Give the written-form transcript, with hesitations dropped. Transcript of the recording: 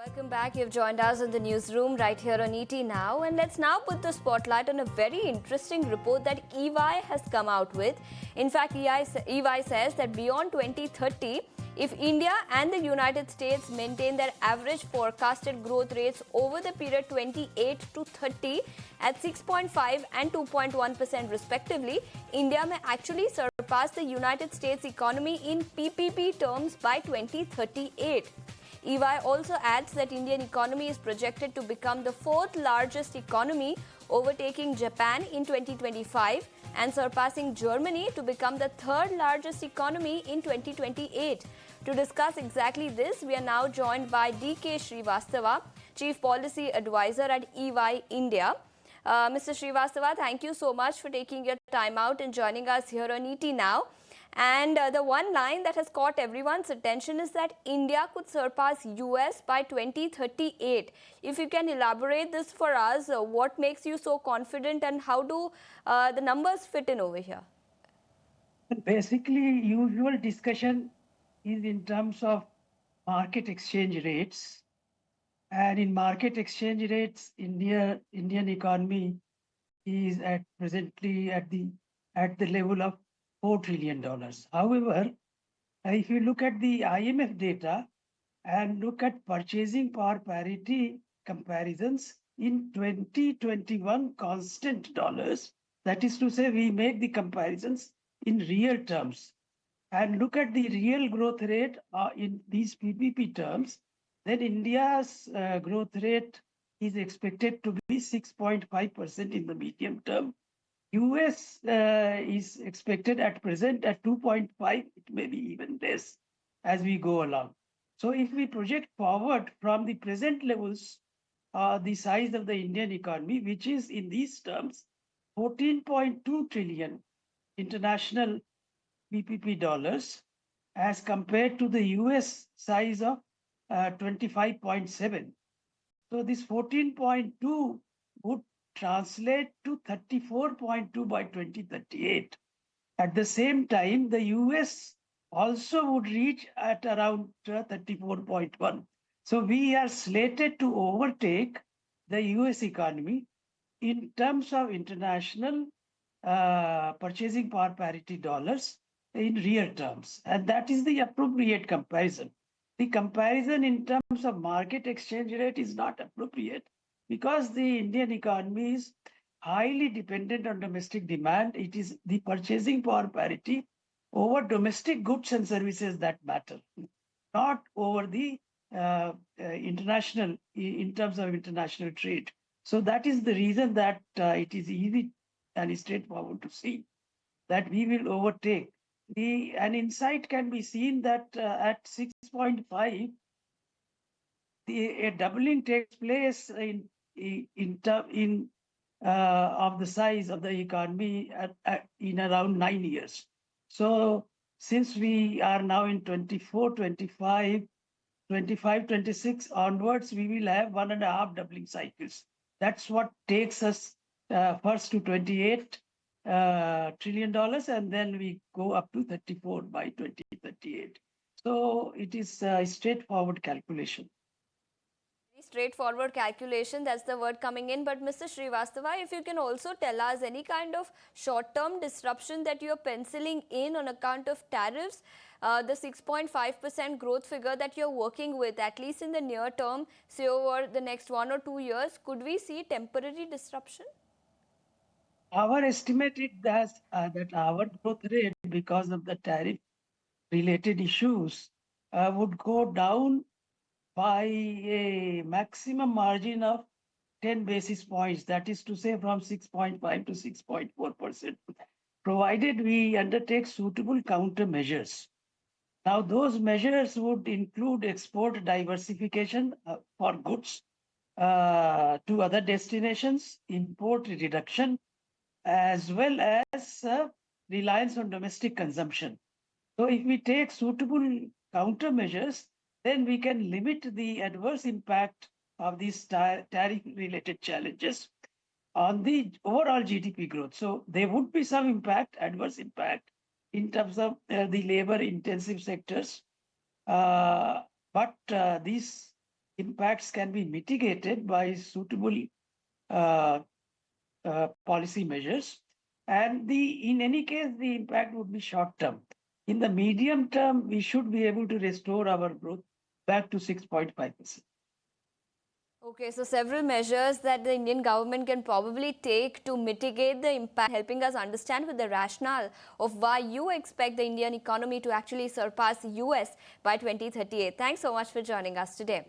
Welcome back. You've joined us in the newsroom right here on ET Now. And let's now put the spotlight on a very interesting report that EY has come out with. In fact, EY says that beyond 2030, if India and the United States maintain their average forecasted growth rates over the period 28 to 30 at 6.5 and 2.1% respectively, India may actually surpass the United States economy in PPP terms by 2038. EY also adds that Indian economy is projected to become the fourth largest economy, overtaking Japan in 2025 and surpassing Germany to become the third largest economy in 2028. To discuss exactly this, we are now joined by DK Srivastava, Chief Policy Advisor at EY India. Mr. Srivastava, thank you so much for taking your time out and joining us here on ET Now. And the one line that has caught everyone's attention is that India could surpass US by 2038. If you can elaborate this for us, what makes you so confident and how do the numbers fit in over here? Basically, usual discussion is in terms of market exchange rates. And in market exchange rates, Indian economy is presently at the level of $4 trillion. However, if you look at the IMF data and look at purchasing power parity comparisons in 2021 constant dollars, that is to say, we make the comparisons in real terms and look at the real growth rate in these PPP terms, then India's growth rate is expected to be 6.5% in the medium term. US is expected at present at 2.5, it may be even less as we go along. So if we project forward from the present levels, the size of the Indian economy, which is in these terms, 14.2 trillion international PPP dollars as compared to the US size of 25.7. So this 14.2 would translate to 34.2 by 2038. At the same time, the US also would reach at around 34.1. So we are slated to overtake the US economy in terms of international purchasing power parity dollars in real terms. And that is the appropriate comparison. The comparison in terms of market exchange rate is not appropriate because the Indian economy is highly dependent on domestic demand. It is the purchasing power parity over domestic goods and services that matter, not over the international, in terms of international trade. So that is the reason that it is easy and straightforward to see that we will overtake. An insight can be seen that at 6.5, a doubling takes place of the size of the economy in around 9 years. So since we are now in 24, 25, 26 onwards, we will have 1.5 doubling cycles. That's what takes us first to 28 trillion dollars, and then we go up to 34 by 2038. So it is a straightforward calculation. Straightforward calculation, that's the word coming in. But Mr. Srivastava, if you can also tell us any kind of short-term disruption that you're penciling in on account of tariffs, the 6.5% growth figure that you're working with, at least in the near term, say over the next 1 or 2 years, could we see temporary disruption? Our estimate is that our growth rate, because of the tariff-related issues, would go down by a maximum margin of 10 basis points, that is to say from 6.5 to 6.4%, provided we undertake suitable countermeasures. Now, those measures would include export diversification for goods to other destinations, import reduction, as well as reliance on domestic consumption. So if we take suitable countermeasures, then we can limit the adverse impact of these tariff-related challenges on the overall GDP growth. So there would be some impact, adverse impact, in terms of the labor-intensive sectors. But these impacts can be mitigated by suitable policy measures. And in any case, the impact would be short term. In the medium term, we should be able to restore our growth back to 6.5%. Okay, so several measures that the Indian government can probably take to mitigate the impact, helping us understand with the rationale of why you expect the Indian economy to actually surpass US by 2038. Thanks so much for joining us today.